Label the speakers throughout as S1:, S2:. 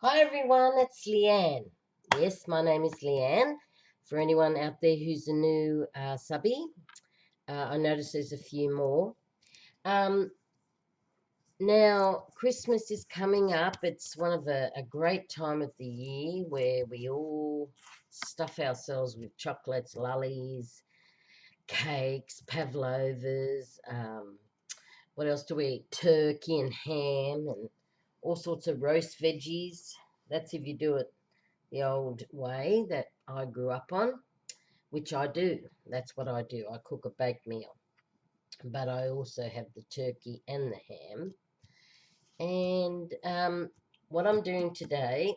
S1: Hi everyone, it's Leanne. Yes, my name is Leanne. For anyone out there who's a new subby, I notice there's a few more. Um, Now, Christmas is coming up. It's one of a great time of the year where we all stuff ourselves with chocolates, lollies, cakes, pavlovas. What else do we eat? Turkey and ham and all sorts of roast veggies. That's if you do it the old way that I grew up on, which I do. That's what I do. I cook a baked meal. But I also have the turkey and the ham. And what I'm doing today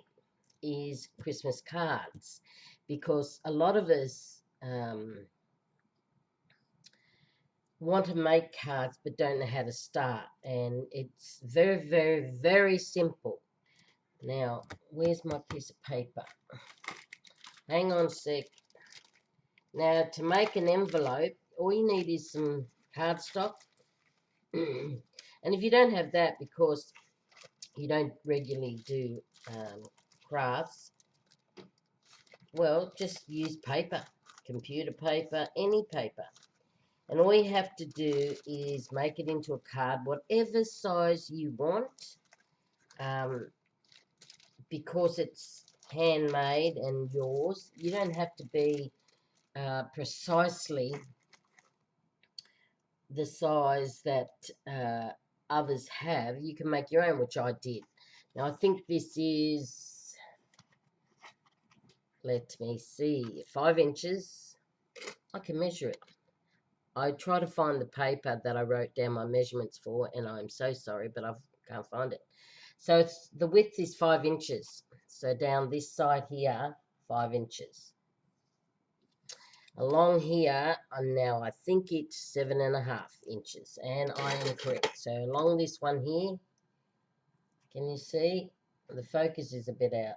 S1: is Christmas cards because a lot of us want to make cards but don't know how to start. And it's very, very, very simple. Now, where's my piece of paper? Hang on a sec. Now, to make an envelope, all you need is some cardstock. And if you don't have that because you don't regularly do crafts, well, just use paper, computer paper, any paper. And all you have to do is make it into a card, whatever size you want, um, because it's handmade and yours. You don't have to be precisely the size that others have. You can make your own, which I did. Now, I think this is, let me see, 5 inches. I can measure it. I try to find the paper that I wrote down my measurements for, and I'm so sorry, but I can't find it. So the width is 5 inches. So down this side here, 5 inches. Along here, now I think it's 7.5 inches, and I am correct. So along this one here, can you see? The focus is a bit out.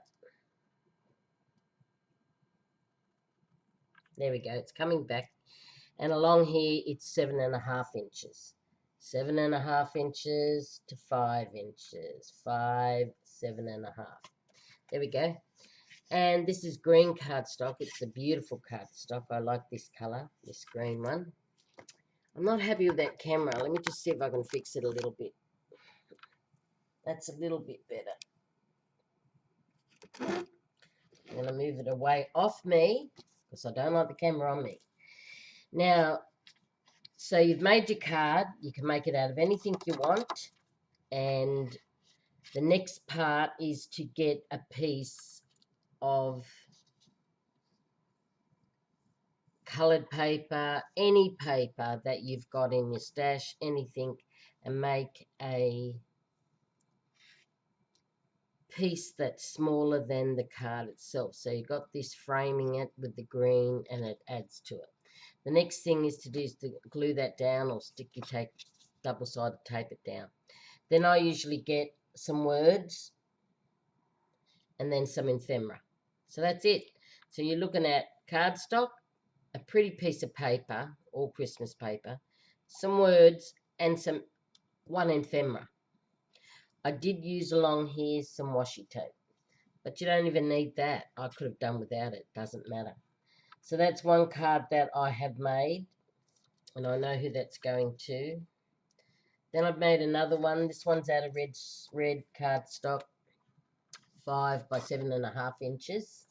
S1: There we go, it's coming back. And along here, it's 7.5 inches. 7.5 inches to 5 inches. 5, 7.5. There we go. And this is green cardstock. It's a beautiful cardstock. I like this color, this green one. I'm not happy with that camera. Let me just see if I can fix it a little bit. That's a little bit better. I'm going to move it away off me because I don't like the camera on me. Now, so you've made your card. You can make it out of anything you want. And the next part is to get a piece of coloured paper, any paper that you've got in your stash, anything, and make a piece that's smaller than the card itself. So you've got this framing it with the green and it adds to it. The next thing is to do is to glue that down or sticky tape, double-sided tape it down. Then I usually get some words and then some ephemera. So that's it. So you're looking at cardstock, a pretty piece of paper, all Christmas paper, some words, and one ephemera. I did use along here some washi tape, but you don't even need that. I could have done without it, doesn't matter. So that's one card that I have made, and I know who that's going to. Then I've made another one. This one's out of red cardstock, 5 by 7.5 inches.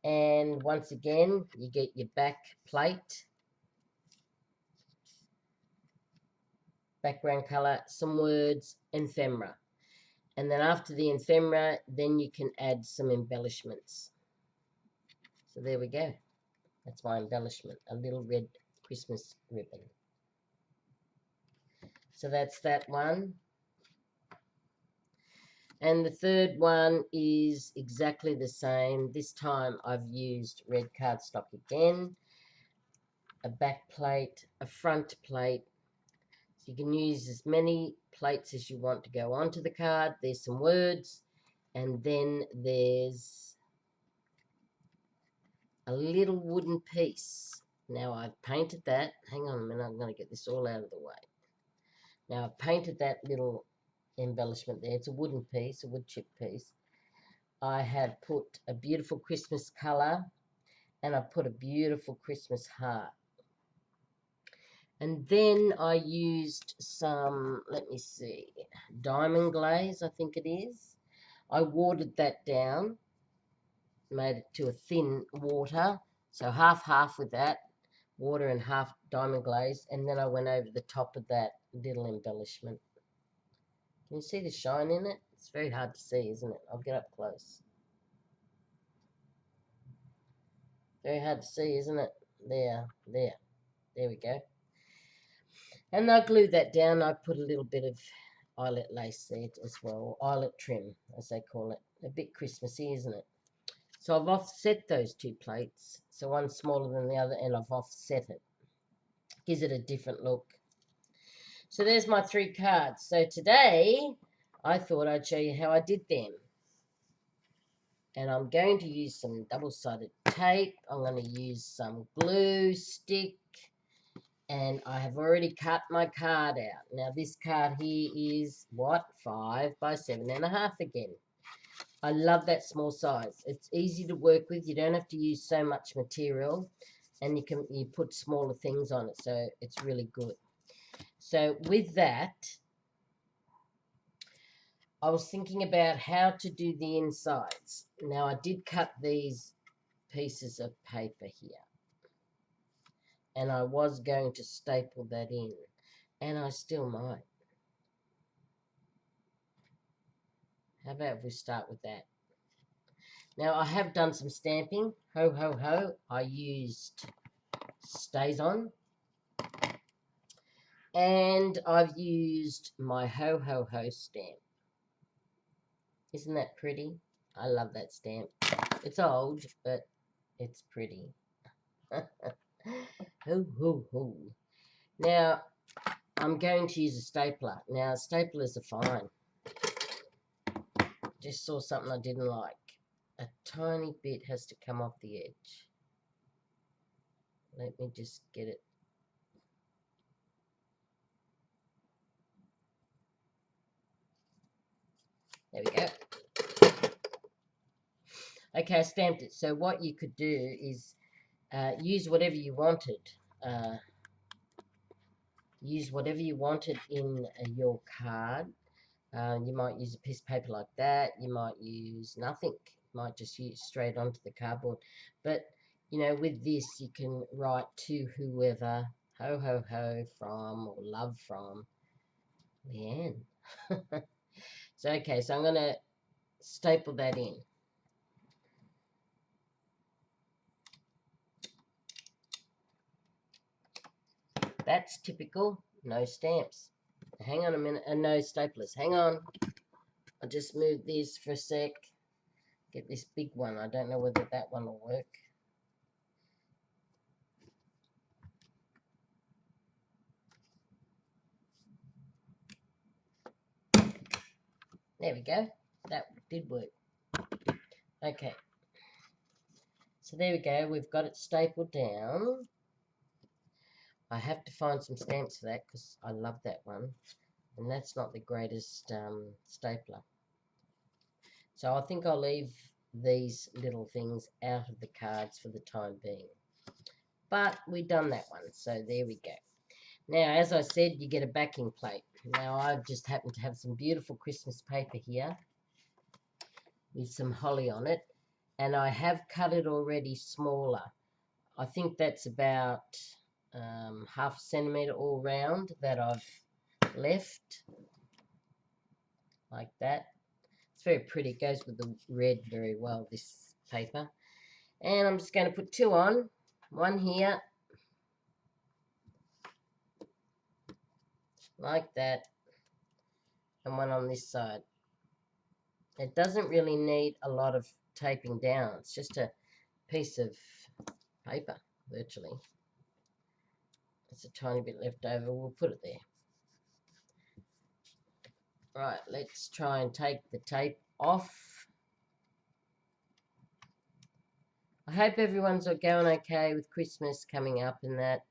S1: And once again, you get your back plate, background color, some words, ephemera. And then after the ephemera, then you can add some embellishments. So there we go. That's my embellishment, a little red Christmas ribbon. So that's that one. And the third one is exactly the same. This time I've used red cardstock again, a back plate, a front plate. So you can use as many plates as you want to go onto the card. There's some words, and then there's a little wooden piece. Now I've painted that. Hang on a minute, I'm going to get this all out of the way. Now I've painted that little embellishment there. It's a wooden piece, a wood chip piece. I have put a beautiful Christmas colour, and I put a beautiful Christmas heart. And then I used some, let me see, diamond glaze, I think it is. I watered that down, made it to a thin water, so half with that, water and half diamond glaze, and then I went over the top of that little embellishment. Can you see the shine in it? It's very hard to see, isn't it? I'll get up close. Very hard to see, isn't it? There we go. And I glued that down. I put a little bit of eyelet lace there as well, eyelet trim, as they call it. A bit Christmassy, isn't it? So I've offset those two plates. So one's smaller than the other, and I've offset it. Gives it a different look. So there's my 3 cards. So today, I thought I'd show you how I did them. And I'm going to use some double-sided tape. I'm going to use some glue stick. And I have already cut my card out. Now this card here is, what, 5 by 7.5 again. I love that small size. It's easy to work with. You don't have to use so much material. And you put smaller things on it. So it's really good. So with that, I was thinking about how to do the insides. Now I did cut these pieces of paper here. And I was going to staple that in. And I still might. How about if we start with that? Now I have done some stamping. Ho, ho, ho. I used StazOn. And I've used my Ho, ho, ho stamp. Isn't that pretty? I love that stamp. It's old, but it's pretty. Ho, ho, ho. Now, I'm going to use a stapler. Now, staplers are fine. Just saw something I didn't like. A tiny bit has to come off the edge. Let me just get it. There we go. Okay, I stamped it. So what you could do is use whatever you wanted. Use whatever you wanted in your card. You might use a piece of paper like that. You might use nothing. You might just use straight onto the cardboard. But, you know, with this, you can write to whoever, ho, ho, ho, from, or love from, Leanne. So, okay, so I'm going to staple that in. That's typical. No stamps. Hang on a minute. No staplers. Hang on. I'll just move this for a sec. Get this big one. I don't know whether that one will work. There we go. That did work. Okay. So there we go. We've got it stapled down. I have to find some stamps for that because I love that one. And that's not the greatest stapler. So I think I'll leave these little things out of the cards for the time being. But we've done that one. So there we go. Now, as I said, you get a backing plate. Now, I just happen to have some beautiful Christmas paper here with some holly on it. And I have cut it already smaller. I think that's about half a centimetre all round that I've left. Like that. It's very pretty. It goes with the red very well, this paper. And I'm just going to put 2 on. One here. Like that. And one on this side. It doesn't really need a lot of taping down. It's just a piece of paper, virtually. There's a tiny bit left over. We'll put it there. Right, let's try and take the tape off. I hope everyone's going okay with Christmas coming up and that.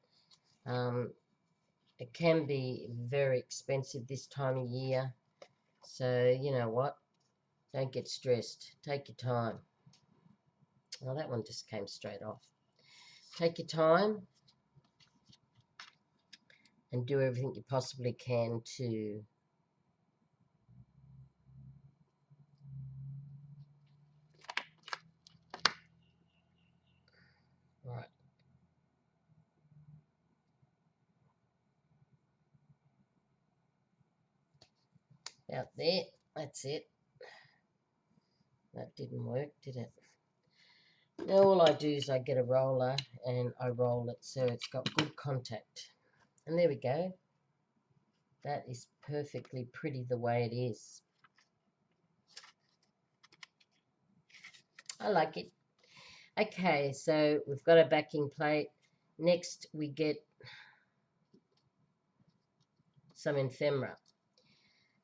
S1: It can be very expensive this time of year. So, you know what? Don't get stressed. Take your time. Oh, that one just came straight off. Take your time and do everything you possibly can to right out there. That's it. That didn't work, did it? Now all I do is I get a roller and I roll it so it's got good contact. And there we go. That is perfectly pretty the way it is. I like it. Okay, so we've got a backing plate. Next we get some ephemera.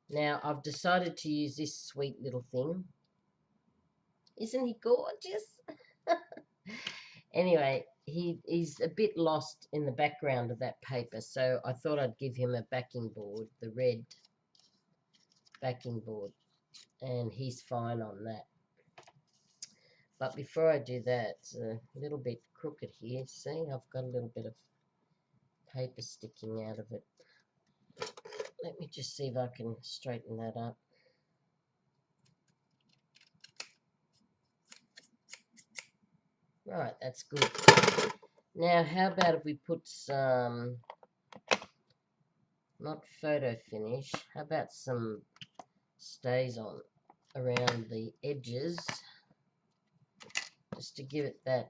S1: Now I've decided to use this sweet little thing. Isn't he gorgeous? Anyway, he's a bit lost in the background of that paper, so I thought I'd give him a backing board, the red backing board, and he's fine on that. But before I do that, it's a little bit crooked here. See, I've got a little bit of paper sticking out of it. Let me just see if I can straighten that up. Right, that's good. Now, how about if we put some, not photo finish, how about some stays on around the edges, just to give it that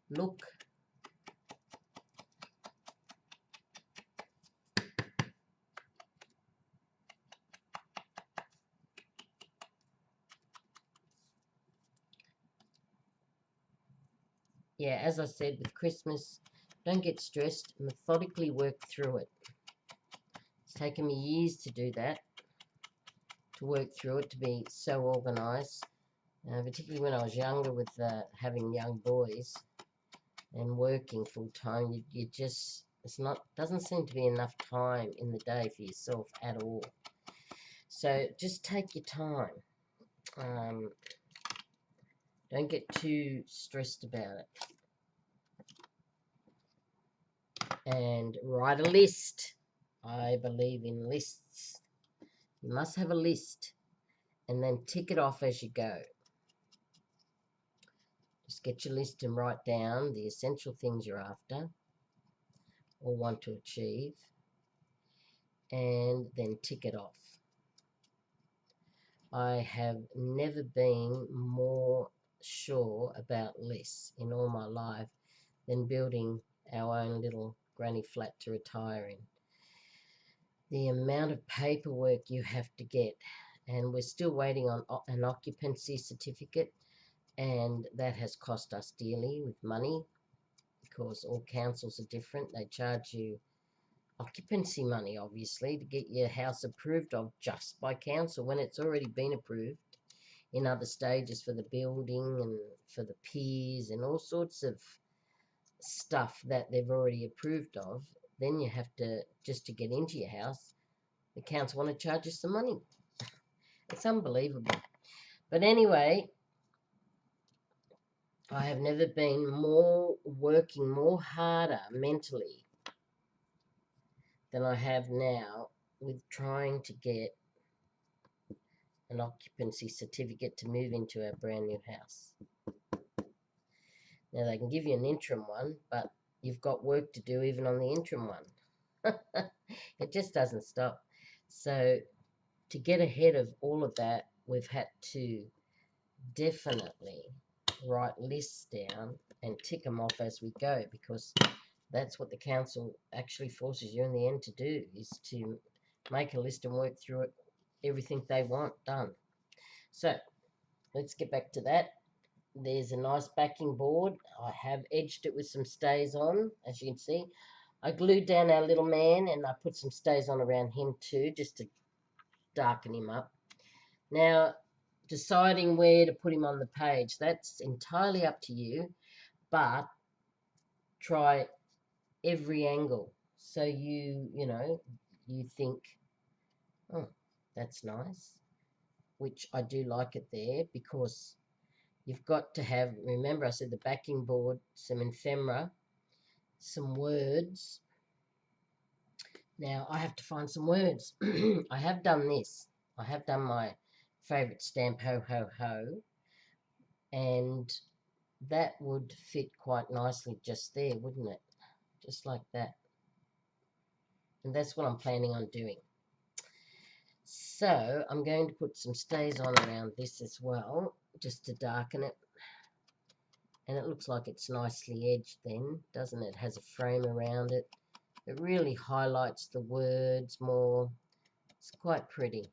S1: look. Yeah, as I said, with Christmas, don't get stressed, methodically work through it. It's taken me years to do that, to work through it, to be so organised, particularly when I was younger with having young boys and working full time. You just, doesn't seem to be enough time in the day for yourself at all. So just take your time. Don't get too stressed about it. And write a list. I believe in lists. You must have a list and then tick it off as you go. Just get your list and write down the essential things you're after or want to achieve, and then tick it off. I have never been more sure about less in all my life than building our own little granny flat to retire in. The amount of paperwork you have to get, and we're still waiting on an occupancy certificate, and that has cost us dearly with money, because all councils are different. They charge you occupancy money, obviously, to get your house approved of just by council when it's already been approved in other stages for the building and for the piers and all sorts of stuff that they've already approved of. Then you have to, just to get into your house, the council want to charge you some money. It's unbelievable. But anyway, I have never been working more harder mentally than I have now with trying to get an occupancy certificate to move into our brand new house. Now, they can give you an interim one, but you've got work to do even on the interim one. It just doesn't stop. So to get ahead of all of that, we've had to definitely write lists down and tick them off as we go, because that's what the council actually forces you in the end to do, is to make a list and work through it, everything they want done. So let's get back to that. There's a nice backing board. I have edged it with some stays on, as you can see. I glued down our little man, and I put some stays on around him too, just to darken him up. Now, deciding where to put him on the page, that's entirely up to you, but try every angle. So you think Oh, that's nice. Which I do like it there because you've got to have, remember I said the backing board, some ephemera, some words. Now I have to find some words. I have done this. I have done my favourite stamp, ho, ho, ho. And that would fit quite nicely just there, wouldn't it? Just like that. And that's what I'm planning on doing. So I'm going to put some stays on around this as well, just to darken it. And it looks like it's nicely edged then, doesn't it? It has a frame around it. It really highlights the words more. It's quite pretty.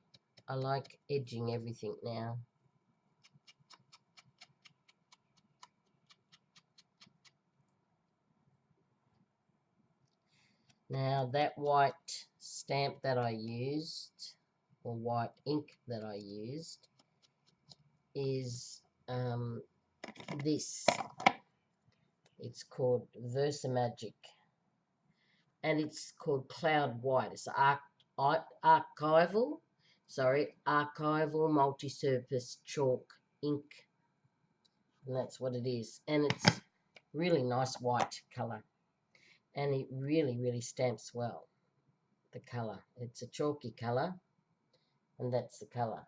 S1: I like edging everything now. Now that white stamp that I used, or white ink that I used, is this. It's called Versamagic, and it's called Cloud White. It's archival multi-surface chalk ink, and that's what it is. And it's really nice white colour, and it really stamps well, the colour. It's a chalky colour, and that's the colour.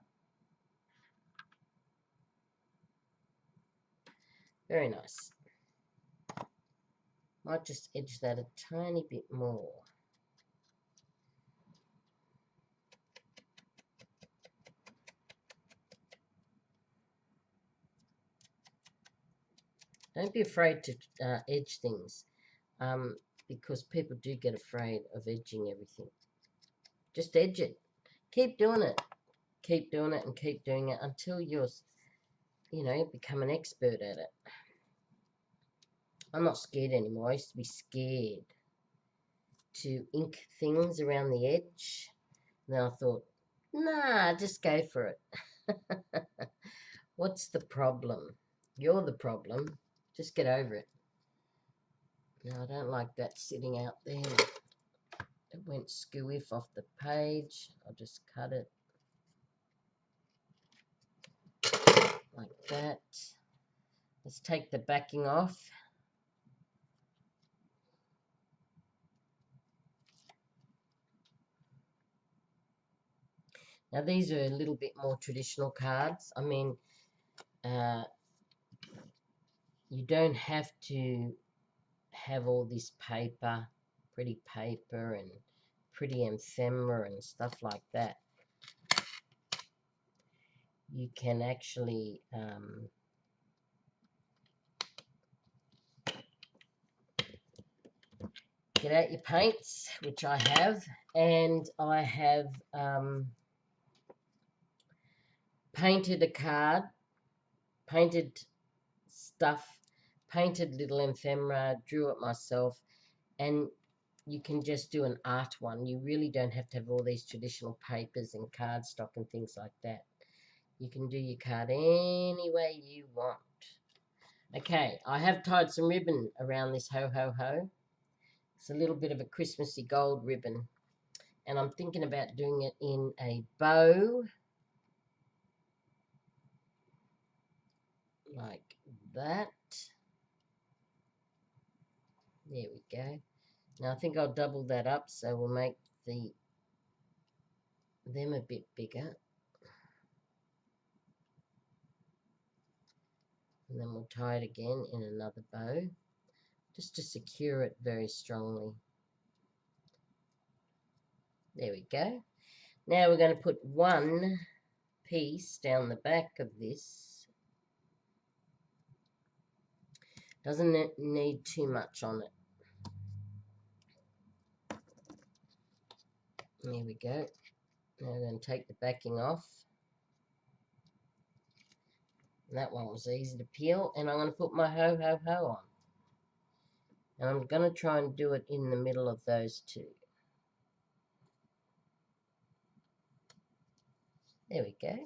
S1: Very nice. Might just edge that a tiny bit more. Don't be afraid to edge things, because people do get afraid of edging everything. Just edge it. Keep doing it. Keep doing it and keep doing it until you're, become an expert at it. I'm not scared anymore. I used to be scared to ink things around the edge. And then I thought, nah, just go for it. What's the problem? You're the problem. Just get over it. Now, I don't like that sitting out there. It went skewiff off the page. I'll just cut it like that. Let's take the backing off. Now, these are a little bit more traditional cards. I mean, you don't have to have all this paper, pretty paper and pretty ephemera and stuff like that. You can actually get out your paints, which I have, and I have painted a card, painted stuff, painted little ephemera, drew it myself, and you can just do an art one. You really don't have to have all these traditional papers and cardstock and things like that. You can do your card any way you want. Okay, I have tied some ribbon around this ho ho ho. It's a little bit of a Christmassy gold ribbon, and I'm thinking about doing it in a bow, like that. There we go. Now I think I'll double that up, so we'll make them a bit bigger. And then we'll tie it again in another bow, just to secure it very strongly. There we go. Now we're going to put one piece down the back of this. Doesn't need too much on it. There we go. Now we're going to take the backing off. That one was easy to peel, and I'm going to put my ho ho ho on. And I'm going to try and do it in the middle of those two. There we go.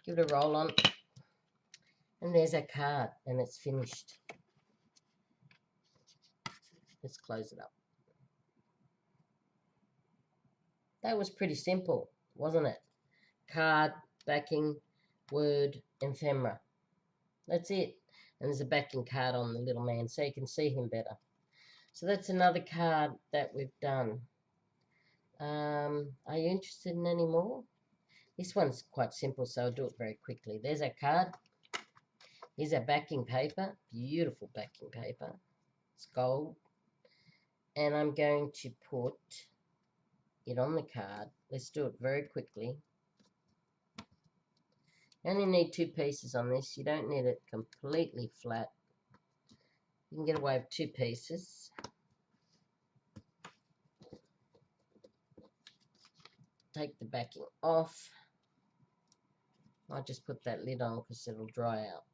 S1: Give it a roll on. And there's our card, and it's finished. Let's close it up. That was pretty simple, wasn't it? Card, backing, word, ephemera. That's it. And there's a backing card on the little man so you can see him better. So that's another card that we've done. Are you interested in any more? This one's quite simple, so I'll do it very quickly. There's our card. Here's our backing paper. Beautiful backing paper. It's gold. And I'm going to put it on the card. Let's do it very quickly. You only need 2 pieces on this. You don't need it completely flat. You can get away with 2 pieces. Take the backing off. I'll just put that lid on because it'll dry out.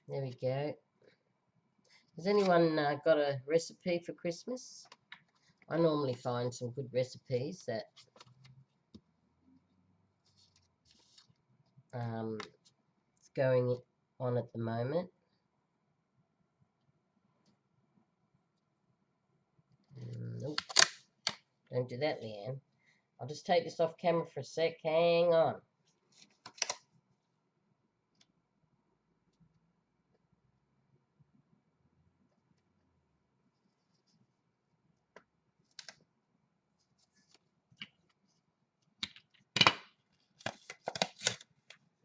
S1: There we go. Has anyone got a recipe for Christmas? I normally find some good recipes that it's going on at the moment. Nope. Don't do that, Leanne. I'll just take this off camera for a sec. Hang on.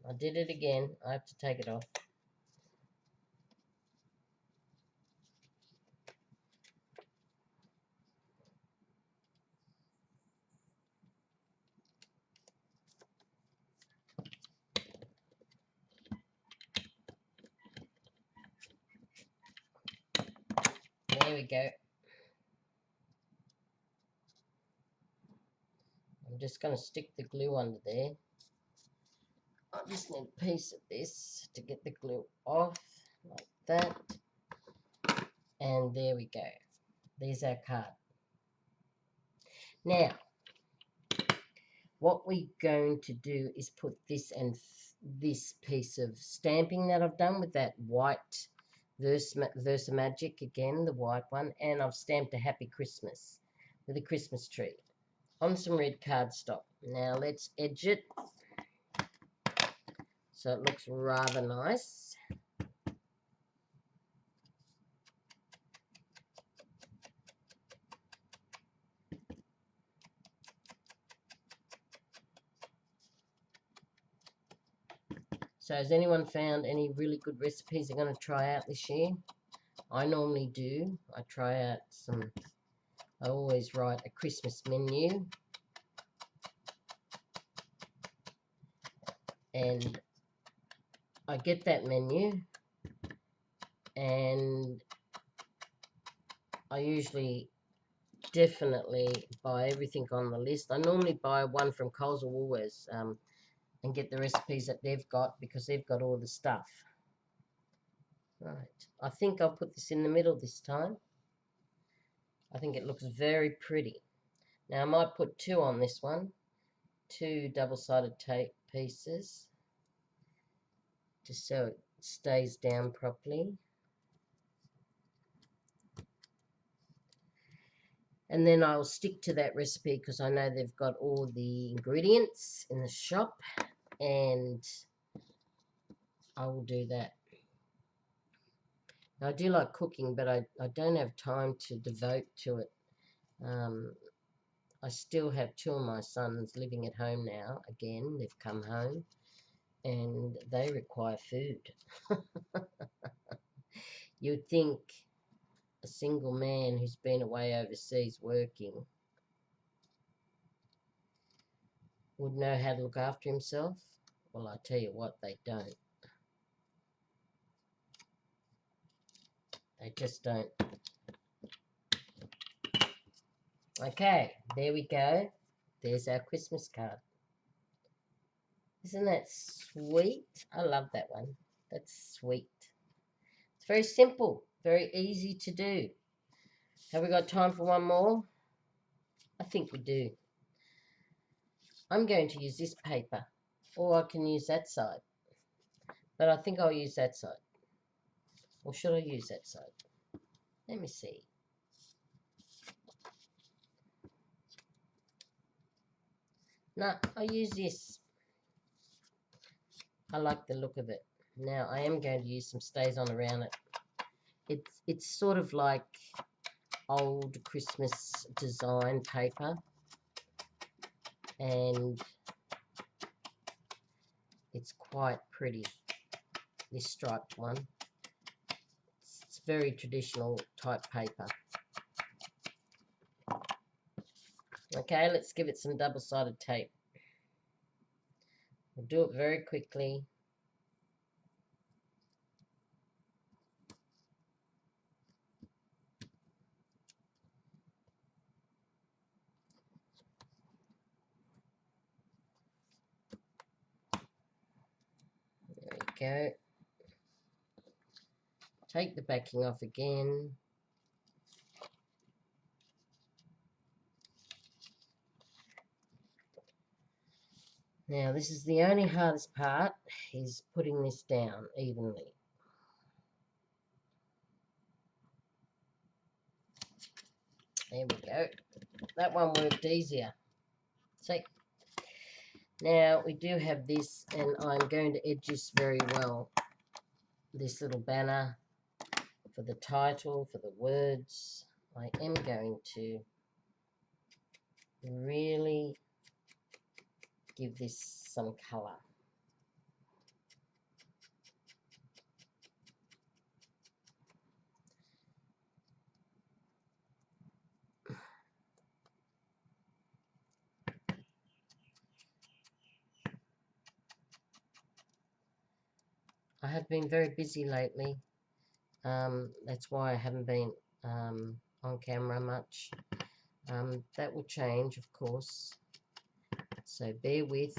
S1: I did it again. I have to take it off. There we go. I'm just going to stick the glue under there. I just need a piece of this to get the glue off, like that. And there we go. There's our card. Now, what we're going to do is put this and this piece of stamping that I've done with that white Versamagic, again, the white one, and I've stamped a Happy Christmas with a Christmas tree on some red cardstock. Now let's edge it so it looks rather nice. So has anyone found any really good recipes they're going to try out this year? I normally do. I try out some, I always write a Christmas menu. And I get that menu and I usually definitely buy everything on the list. I normally buy one from Coles or Woolworths and get the recipes that they've got because they've got all the stuff. Right, I think I'll put this in the middle this time. I think it looks very pretty. Now I might put 2 on this one, 2 double-sided tape pieces, just so it stays down properly. And then I'll stick to that recipe because I know they've got all the ingredients in the shop, and I will do that. Now, I do like cooking, but I don't have time to devote to it. I still have 2 of my sons living at home now. Again, they've come home and they require food. You'd think a single man who's been away overseas working would know how to look after himself. Well, I tell you what, they don't. They just don't. Okay, there we go. There's our Christmas card. Isn't that sweet? I love that one. That's sweet. It's very simple, very easy to do. Have we got time for one more? I think we do. I'm going to use this paper, or I can use that side. But I think I'll use that side. Or should I use that side? Let me see. No, I use this. I like the look of it. Now I am going to use some stays on around it. It's sort of like old Christmas design paper, and it's quite pretty, this striped one. It's very traditional type paper. Okay, let's give it some double-sided tape. We'll do it very quickly. There we go. Take the backing off again. Now this is the only hardest part, is putting this down evenly. There we go. That one worked easier. See? Now we do have this, and I'm going to edge this very well. This little banner for the title, for the words. I am going to really give this some colour. I have been very busy lately. That's why I haven't been on camera much. That will change, of course. So bear with,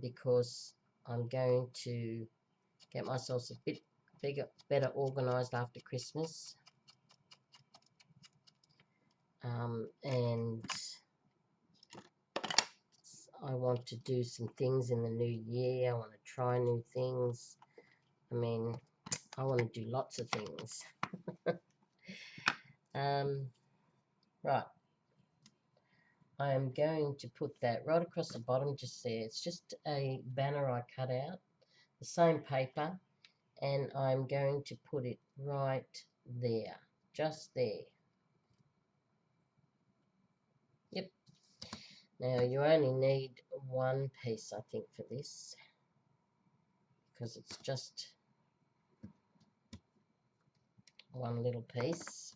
S1: because I'm going to get myself a bit better organised after Christmas. And I want to do some things in the new year. I want to try new things. I mean, I want to do lots of things. Right. I am going to put that right across the bottom just there. It's just a banner I cut out, the same paper, and I'm going to put it right there, just there. Yep. Now you only need one piece, I think, for this, because it's just one little piece.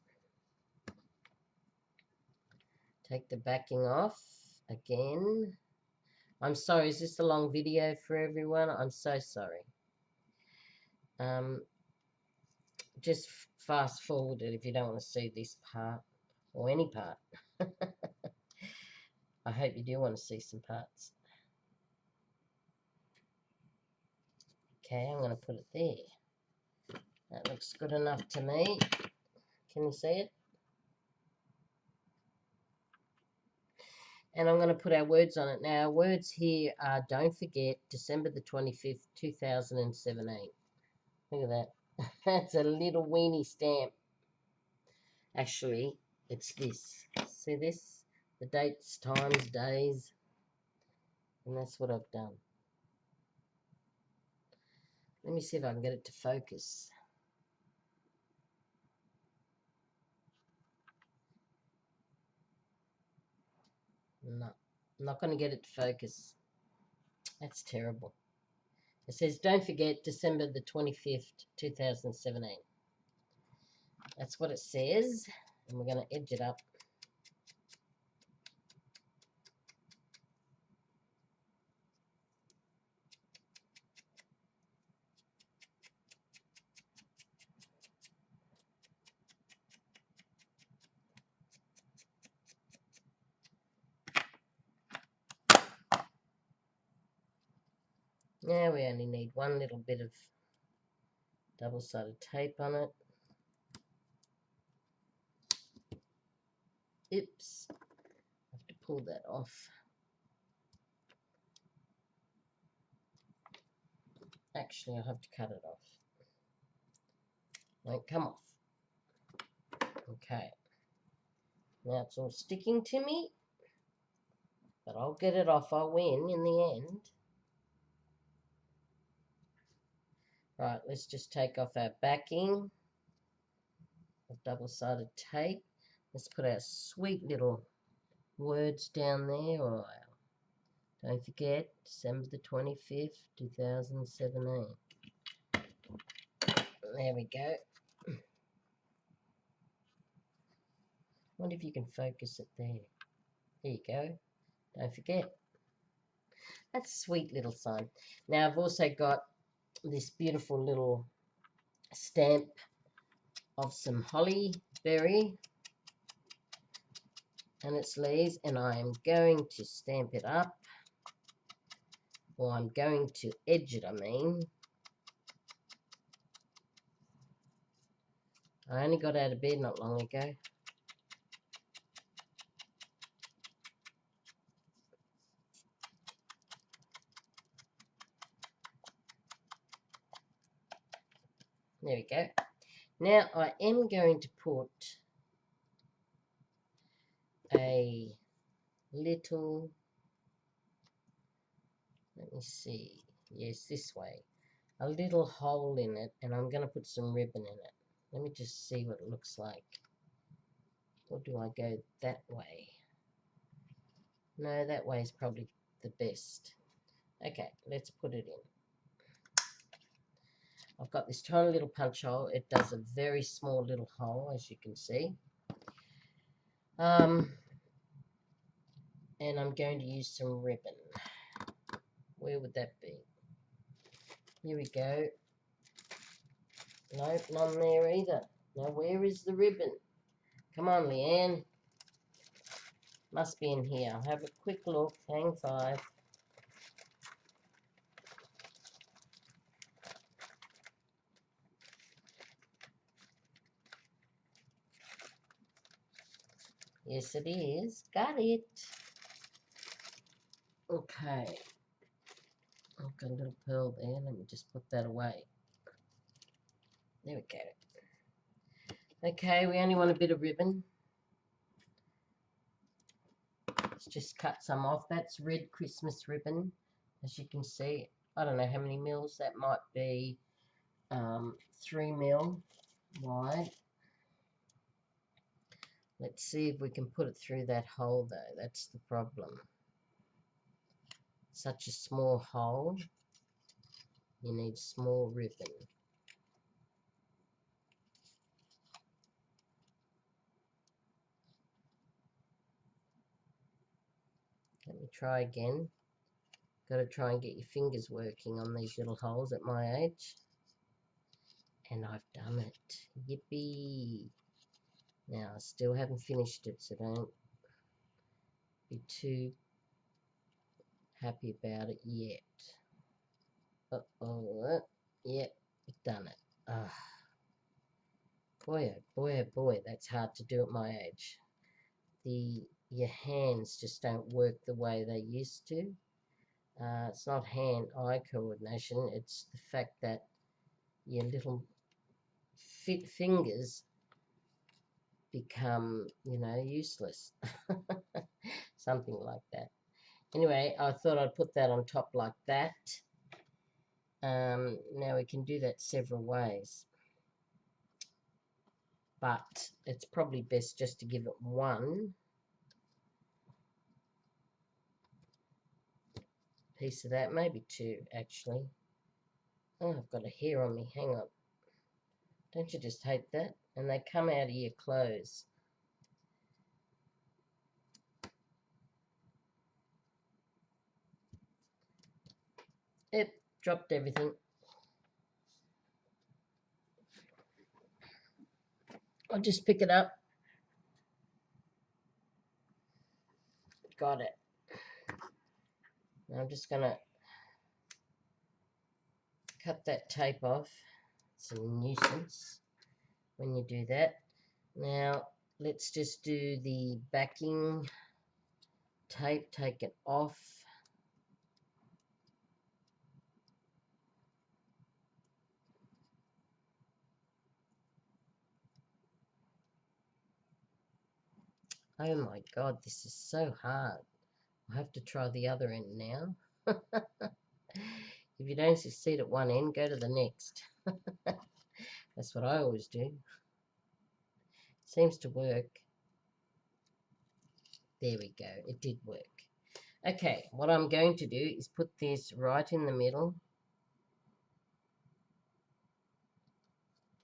S1: Take the backing off again. I'm sorry, is this a long video for everyone? I'm so sorry. Just fast forward it if you don't want to see this part or any part. I hope you do want to see some parts. Okay, I'm going to put it there. That looks good enough to me. Can you see it? And I'm going to put our words on it. Now, our words here are, don't forget, December the 25th, 2017. Look at that. That's a little weenie stamp. Actually, it's this. See this? The dates, times, days. And that's what I've done. Let me see if I can get it to focus. No, I'm not going to get it to focus. That's terrible. It says, don't forget, December the 25th, 2017. That's what it says. And we're going to edge it up. Now we only need one little bit of double-sided tape on it. Oops, I have to pull that off. Actually, I'll have to cut it off. Won't come off. Okay. Now it's all sticking to me. But I'll get it off. I'll win in the end. Right, let's just take off our backing of double-sided tape. Let's put our sweet little words down there. Or don't forget, December the 25th, 2017. There we go. Wonder if you can focus it there. There you go. Don't forget. That's a sweet little sign. Now I've also got this beautiful little stamp of some holly berry and its leaves, and I am going to stamp it up, or I'm going to edge it, I mean. I only got out of bed not long ago. There we go. Now I am going to put a little, let me see, yes, this way, a little hole in it, and I'm going to put some ribbon in it. Let me just see what it looks like. Or do I go that way? No, that way is probably the best. Okay, let's put it in. I've got this tiny little punch hole. It does a very small little hole, as you can see. And I'm going to use some ribbon. Where would that be? Here we go. Nope, none there either. Now, where is the ribbon? Come on, Leanne. Must be in here. I'll have a quick look. Hang 5. Yes, it is. Got it. Okay. I've got a little pearl there. Let me just put that away. There we go. Okay, we only want a bit of ribbon. Let's just cut some off. That's red Christmas ribbon, as you can see. I don't know how many mils that might be. 3 mil wide. Let's see if we can put it through that hole, though. That's the problem. Such a small hole. You need small ribbon. Let me try again. Got to try and get your fingers working on these little holes at my age. And I've done it. Yippee! Now, I still haven't finished it, so don't be too happy about it yet. Uh-oh. Yep, done it. Ah. Boy, oh boy, oh boy, that's hard to do at my age. Your hands just don't work the way they used to. It's not hand-eye coordination, it's the fact that your little fingers become, useless. Something like that. Anyway, I thought I'd put that on top like that. Now we can do that several ways. But it's probably best just to give it one piece of that, maybe 2 actually. Oh, I've got a hair on me, hang on. Don't you just hate that? And they come out of your clothes. Yep, dropped everything. I'll just pick it up. Got it. Now I'm just going to cut that tape off. It's a nuisance when you do that. Now let's just do the backing tape, take it off. Oh my God, this is so hard. I'll have to try the other end now. If you don't succeed at one end, go to the next. That's what I always do. Seems to work. There we go. It did work. Okay, what I'm going to do is put this right in the middle.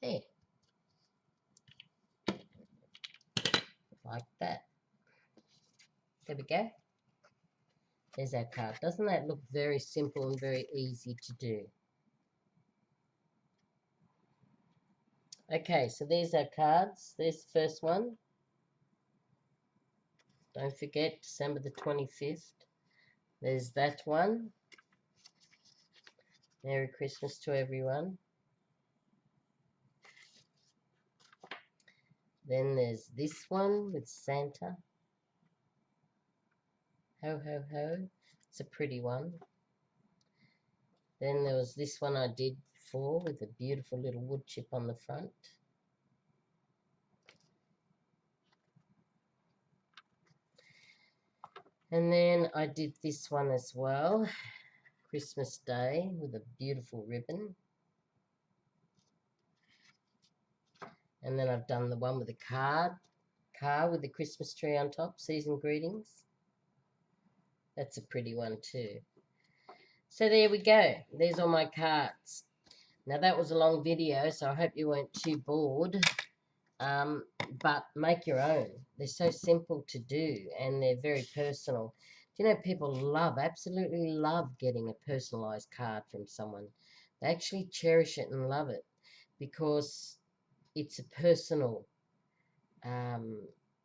S1: There. Like that. There we go. There's our card. Doesn't that look very simple and very easy to do? Okay, so there's our cards. There's the first one. Don't forget, December the 25th. There's that one. Merry Christmas to everyone. Then there's this one with Santa. Ho, ho, ho. It's a pretty one. Then there was this one I did before with a beautiful little wood chip on the front. And then I did this one as well, Christmas Day, with a beautiful ribbon. And then I've done the one with the car with the Christmas tree on top, season greetings. That's a pretty one too. So there we go. There's all my cards. Now that was a long video, so I hope you weren't too bored. But make your own. They're so simple to do, and they're very personal. Do you know people absolutely love getting a personalised card from someone. They actually cherish it and love it because it's a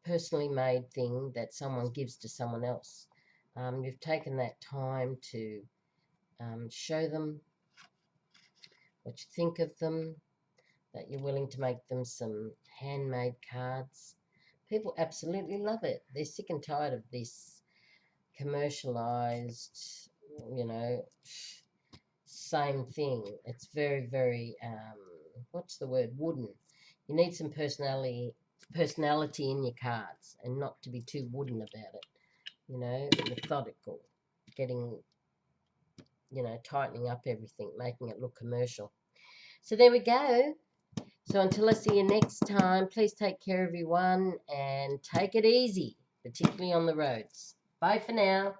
S1: personally made thing that someone gives to someone else. You've taken that time to show them what you think of them, that you're willing to make them some handmade cards. People absolutely love it. They're sick and tired of this commercialized, same thing. It's very, very, what's the word, wooden. You need some personality in your cards and not to be too wooden about it, methodical, getting, tightening up everything, making it look commercial. So there we go. So until I see you next time, please take care, everyone, and take it easy, particularly on the roads. Bye for now.